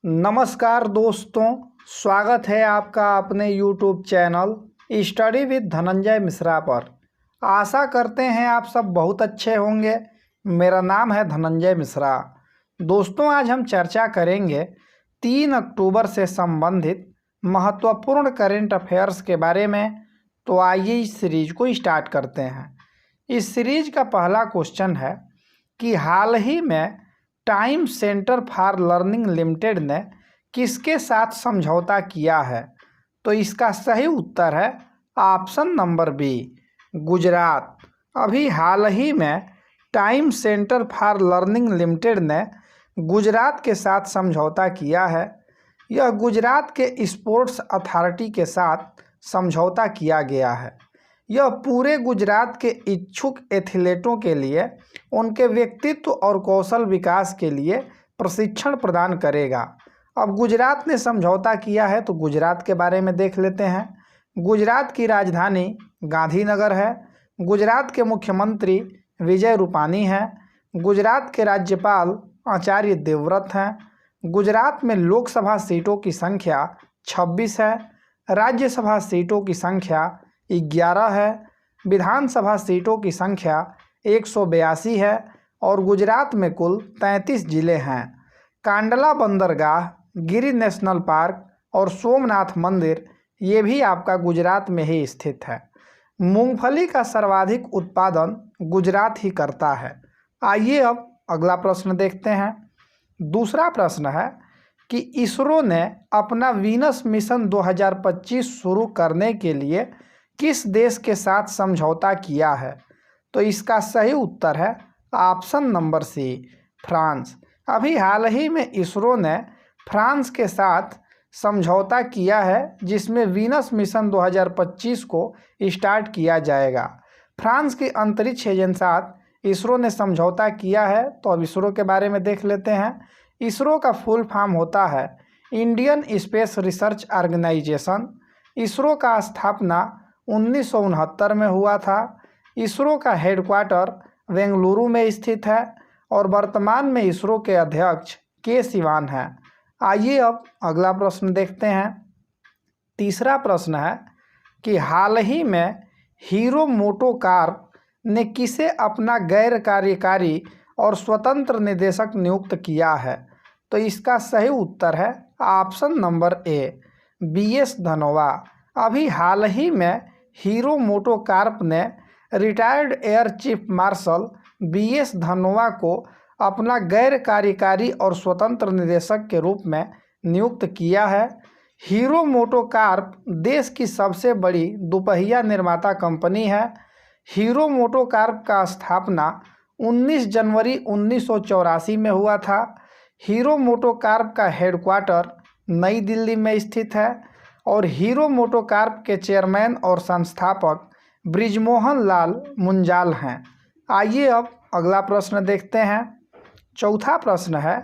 नमस्कार दोस्तों, स्वागत है आपका अपने YouTube channel study with Dhananjay Mishra पर। आशा करते हैं आप सब बहुत अच्छे होंगे। मेरा नाम है धनंजय मिश्रा। दोस्तों, आज हम चर्चा करेंगे 3 अक्टूबर से संबंधित महत्वपूर्ण करेंट अफेयर्स के बारे में। तो आइए इस सीरीज को स्टार्ट करते हैं। इस सीरीज का पहला क्वेश्चन है कि हाल ही में time centre for learning limited ने किसके साथ समझौता किया है? तो इसका सही उत्तर है ऑप्शन नंबर बी, गुजरात। अभी हाल ही में time centre for learning limited ने गुजरात के साथ समझौता किया है। यह गुजरात के स्पोर्ट्स अथॉरिटी के साथ समझौता किया गया है। यह पूरे गुजरात के इच्छुक एथलीटों के लिए उनके व्यक्तित्व और कौशल विकास के लिए प्रशिक्षण प्रदान करेगा। अब गुजरात ने समझौता किया है तो गुजरात के बारे में देख लेते हैं। गुजरात की राजधानी गांधीनगर है। गुजरात के मुख्यमंत्री विजय रूपानी हैं। गुजरात के राज्यपाल आचार्य देवव्रत हैं। गुजरात में लोकसभा सीटों की संख्या 26 है। राज्यसभा सीटों की संख्या 11 है। विधानसभा सीटों की संख्या 182 है और गुजरात में कुल 33 जिले हैं। कांडला बंदरगाह, गिरी नेशनल पार्क और सोमनाथ मंदिर ये भी आपका गुजरात में ही स्थित है। मूंगफली का सर्वाधिक उत्पादन गुजरात ही करता है। आइए अब अगला प्रश्न देखते हैं। दूसरा प्रश्न है कि इसरो ने अपना वीनस मिशन 2025 शुरू करने के लिए किस देश के साथ समझौता किया है? तो इसका सही उत्तर है ऑप्शन नंबर सी, फ्रांस। अभी हाल ही में इसरो ने फ्रांस के साथ समझौता किया है जिसमें वीनस मिशन 2025 को स्टार्ट किया जाएगा। फ्रांस की अंतरिक्ष एजेंसी साथ इसरो ने समझौता किया है। तो अब इसरो के बारे में देख लेते हैं। इसरो का फुल फॉर्म होता है Indian space research organisation. ISRO का स्थापना 1969 में हुआ था। इसरो का हेडक्वार्टर बेंगलुरु में स्थित है और वर्तमान में इसरो के अध्यक्ष के सिवान हैं। आइए अब अगला प्रश्न देखते हैं। तीसरा प्रश्न है कि हाल ही में हीरो मोटोकॉर्प ने किसे अपना गैर कार्यकारी और स्वतंत्र निदेशक नियुक्त किया है? तो इसका सही उत्तर है option number A, BS Dhanoa. अभी हाल ही में हीरो मोटोकॉर्प ने retired air chief marshal BS Dhanoa को अपना गैर कार्यकारी और स्वतंत्र निदेशक के रूप में नियुक्त किया है। हीरो मोटोकॉर्प देश की सबसे बड़ी दुपहिया निर्माता कंपनी है। हीरो मोटोकॉर्प का स्थापना 19 जनवरी 1984 में हुआ था। हीरो मोटोकॉर्प का हेडक्वार्टर नई दिल्ली में स्थित है और हीरो मोटोकॉर्प के चेयरमैन और संस्थापक ब्रिजमोहन लाल मुंजाल हैं। आइए अब अगला प्रश्न देखते हैं। चौथा प्रश्न है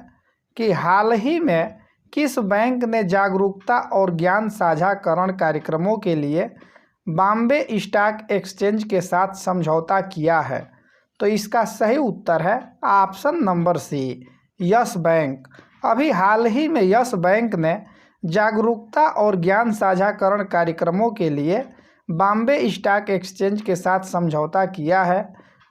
कि हाल ही में किस बैंक ने जागरूकता और ज्ञान साझाकरण कार्यक्रमों के लिए बॉम्बे स्टॉक एक्सचेंज के साथ समझौता किया है? तो इसका सही उत्तर है option number C, Yes Bank. अभी हाल ही में यस बैंक ने जागरूकता और ज्ञान साझाकरण कार्यक्रमों के लिए बॉम्बे स्टॉक एक्सचेंज के साथ समझौता किया है।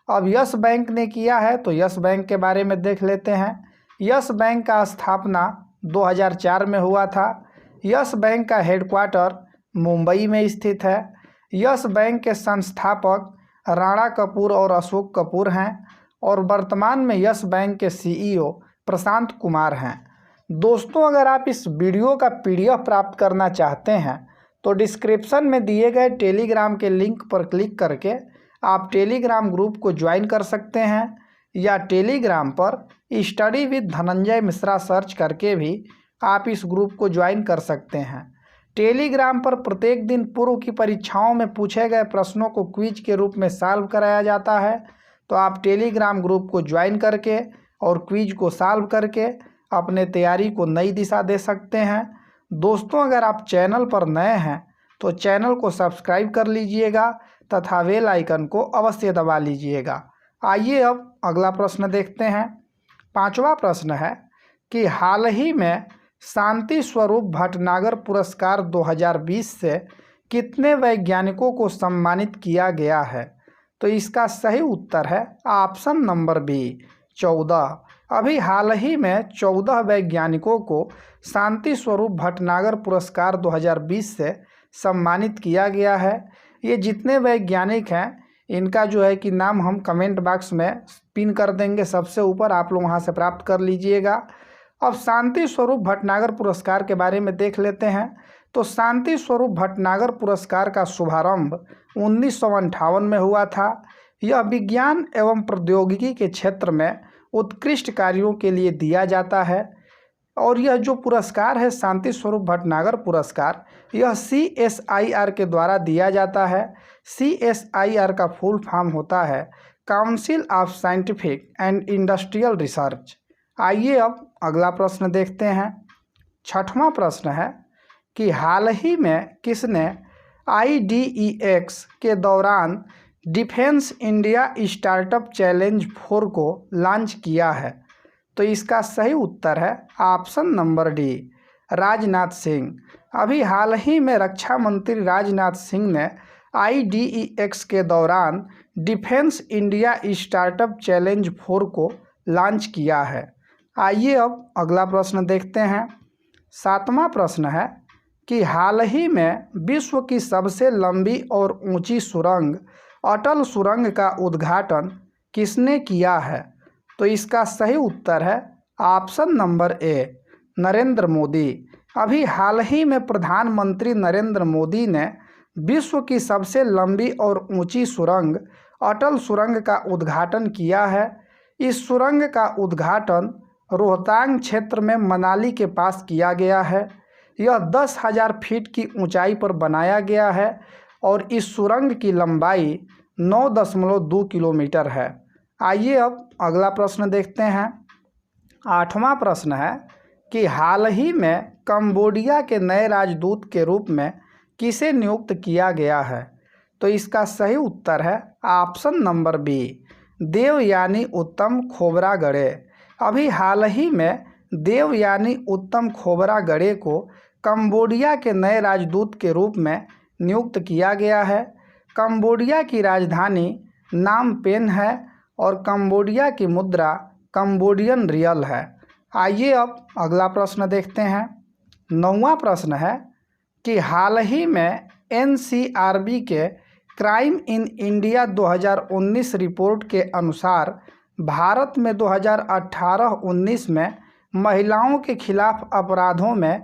अब यस बैंक ने किया है तो यस बैंक के बारे में देख लेते हैं। यस बैंक का स्थापना 2004 में हुआ था। यस बैंक का हेडक्वार्टर मुंबई में स्थित है। यस बैंक के संस्थापक राणा कपूर और अशोक कपूर हैं और वर्तमान में यस बैंक के CEO प्रशांत कुमार हैं। दोस्तों, अगर आप इस वीडियो का PDF प्राप्त करना चाहते हैं तो डिस्क्रिप्शन में दिए गए टेलीग्राम के लिंक पर क्लिक करके आप टेलीग्राम ग्रुप को ज्वाइन कर सकते हैं या टेलीग्राम पर study with Dhananjay Mishra search करके भी आप इस ग्रुप को ज्वाइन कर सकते हैं। टेलीग्राम पर प्रत्येक दिन पूर्व की परीक्षाओं में पूछे गए प्रश्नों को क्विज के रूप में सॉल्व कराया जाता है। तो आप टेलीग्राम ग्रुप को ज्वाइन करके और क्विज को सॉल्व करके अपने तैयारी को नई दिशा दे सकते हैं। दोस्तों, अगर आप चैनल पर नए हैं तो चैनल को सब्सक्राइब कर लीजिएगा तथा बेल आइकन को अवश्य दबा लीजिएगा। आइए अब अगला प्रश्न देखते हैं। पांचवा प्रश्न है कि हाल ही में शांति स्वरूप भटनागर पुरस्कार 2020 से कितने वैज्ञानिकों को सम्मानित किया गया है? तो इसका सही उत्तर है ऑप्शन नंबर बी 14। अभी हाल ही में 14 वैज्ञानिकों को शांति स्वरूप भटनागर पुरस्कार 2020 से सम्मानित किया गया है। ये जितने वैज्ञानिक हैं इनका जो है कि नाम हम कमेंट बॉक्स में पिन कर देंगे, सबसे ऊपर आप लोग वहाँ से प्राप्त कर लीजिएगा। अब शांति स्वरूप भटनागर पुरस्कार के बारे में देख लेते हैं। तो शांति स्वरूप भटनागर पुरस्कार का शुभारंभ 1958 में हुआ था। यह विज्ञान एवं प्रौद्योगिकी के क्षेत्र में उत्कृष्ट कार्यों के लिए दिया जाता है। और यह जो पुरस्कार है शांति स्वरूप भटनागर पुरस्कार, यह CSIR के द्वारा दिया जाता है। CSIR का फुल फॉर्म होता है council of scientific and industrial research. आइए अब अगला प्रश्न देखते हैं। छठवां प्रश्न है कि हाल ही में किसने IDEX के दौरान डिफेंस इंडिया स्टार्टअप चैलेंज 4 को लॉन्च किया है? तो इसका सही उत्तर है option number D Rajnath Singh. अभी हाल ही में रक्षा मंत्री राजनाथ सिंह ने IDEX के दौरान डिफेंस इंडिया स्टार्टअप चैलेंज 4 को लॉन्च किया है। आइए अब अगला प्रश्न देखते हैं। सातवां प्रश्न है कि हाल ही में विश्व की सबसे लंबी और ऊंची सुरंग अटल सुरंग का उद्घाटन किसने किया है? तो इसका सही उत्तर है option number A Narendra Modi. अभी हाल ही में प्रधानमंत्री नरेंद्र मोदी ने विश्व की सबसे लंबी और ऊंची सुरंग अटल सुरंग का उद्घाटन किया है। इस सुरंग का उद्घाटन रोहतांग क्षेत्र में मनाली के पास किया गया है। यह 10,000 फीट की ऊंचाई पर बनाया गया है और इस सुरंग की लंबाई 9.2 किलोमीटर है। आइए अब अगला प्रश्न देखते हैं। आठवां प्रश्न है कि हाल ही में कंबोडिया के नए राजदूत के रूप में किसे नियुक्त किया गया है? तो इसका सही उत्तर है ऑप्शन नंबर बी देवयानी उत्तम खोबरागड़े। अभी हाल ही में देवयानी उत्तम खोबरागड़े को कंबोडिया के नए राजदूत के रूप में नियुक्त किया गया है। कंबोडिया की राजधानी नाम पेन है और कंबोडिया की मुद्रा कंबोडियन रियल है। आइए अब अगला प्रश्न देखते हैं। 9वां प्रश्न है कि हाल ही में NCRB के क्राइम इन इंडिया 2019 रिपोर्ट के अनुसार भारत में 2018-19 में महिलाओं के खिलाफ अपराधों में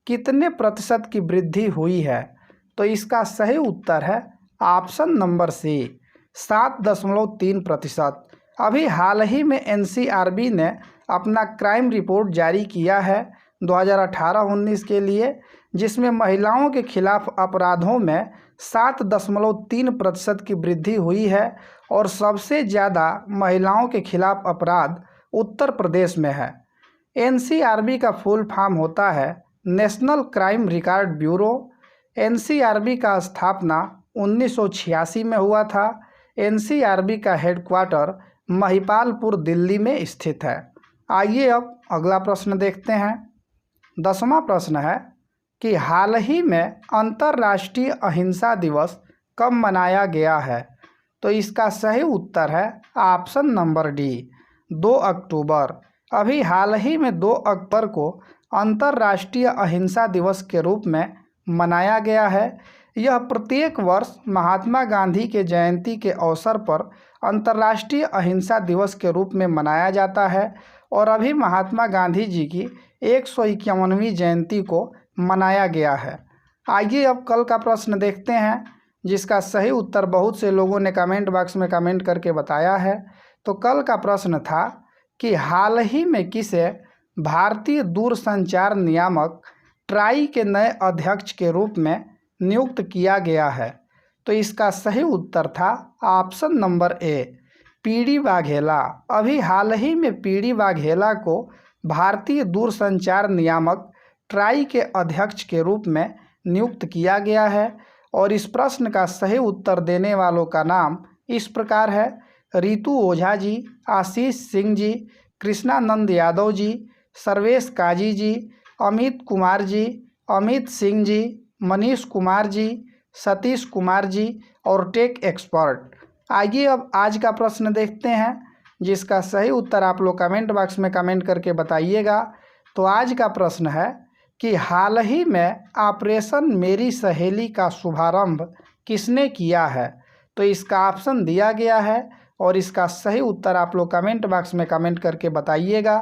कितने प्रतिशत की वृद्धि हुई है? तो इसका सही उत्तर है ऑप्शन नंबर सी 7.3%। अभी हाल ही में NCRB ने अपना क्राइम रिपोर्ट जारी किया है 2018-19 के लिए, जिसमें महिलाओं के खिलाफ अपराधों में 7.3% की वृद्धि हुई है और सबसे ज़्यादा महिलाओं के खिलाफ अपराध उत्तर प्रदेश में है। NCRB का फुल फॉर्म होता है national crime record bureau. NCRB का स्थापना 1986 में हुआ था। NCRB का हेडक्वार्टर महिपालपुर दिल्ली में स्थित है। आइए अब अगला प्रश्न देखते हैं। 10वां प्रश्न है कि हाल ही में अंतर्राष्ट्रीय अहिंसा दिवस कब मनाया गया है? तो इसका सही उत्तर है ऑप्शन नंबर डी 2 अक्टूबर। अभी हाल ही में 2 अक्टूबर को अंतर्राष्ट्रीय अहिंसा दिवस के रूप में मनाया गया है। यह प्रत्येक वर्ष महात्मा गांधी के जयंती के अवसर पर अंतर्राष्ट्रीय अहिंसा दिवस के रूप में मनाया जाता है और अभी महात्मा गांधी जी की 151वीं जयंती को मनाया गया है। आइए अब कल का प्रश्न देखते हैं, जिसका सही उत्तर बहुत से लोगों ने कमेंट बॉक्स में कमेंट करके बताया है। तो कल का प्रश्न था कि हाल ही में किसे भारतीय दूरसंचार नियामक ट्राई के नए अध्यक्ष के रूप में नियुक्त किया गया है? तो इसका सही उत्तर था option number A PD Vaghela. अभी हाल ही में पीडी वाघेला को भारतीय दूरसंचार नियामक ट्राई के अध्यक्ष के रूप में नियुक्त किया गया है और इस प्रश्न का सही उत्तर देने वालों का नाम इस प्रकार है: रितु ओझा जी, आशीष सिंह जी, कृष्णानंद यादव जी, सर्वेश काजी जी, अमित कुमार जी, अमित सिंह जी, मनीष कुमार जी, सतीश कुमार जी और टेक एक्सपर्ट। आइए अब आज का प्रश्न देखते हैं, जिसका सही उत्तर आप लोग कमेंट बॉक्स में कमेंट करके बताइएगा। तो आज का प्रश्न है कि हाल ही में ऑपरेशन मेरी सहेली का शुभारंभ किसने किया है। तो इसका ऑप्शन दिया गया है और इसका सही उत्तर आप लोग कमेंट बॉक्स में कमेंट करके बताइएगा।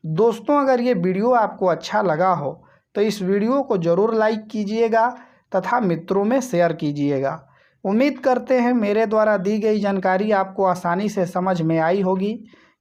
दोस्तों, अगर ये वीडियो आपको अच्छा लगा हो तो इस वीडियो को ज़रूर लाइक कीजिएगा तथा मित्रों में शेयर कीजिएगा। उम्मीद करते हैं मेरे द्वारा दी गई जानकारी आपको आसानी से समझ में आई होगी,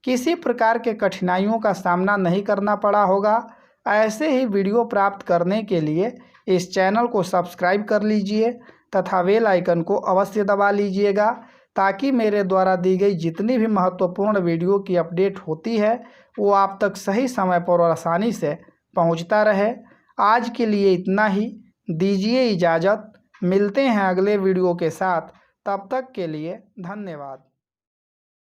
किसी प्रकार के कठिनाइयों का सामना नहीं करना पड़ा होगा। ऐसे ही वीडियो प्राप्त करने के लिए इस चैनल को सब्सक्राइब कर लीजिए तथा बेल आइकन को अवश्य दबा लीजिएगा, ताकि मेरे द्वारा दी गई जितनी भी महत्वपूर्ण वीडियो की अपडेट होती है वो आप तक सही समय पर और आसानी से पहुंचता रहे। आज के लिए इतना ही, दीजिए इजाज़त। मिलते हैं अगले वीडियो के साथ, तब तक के लिए धन्यवाद।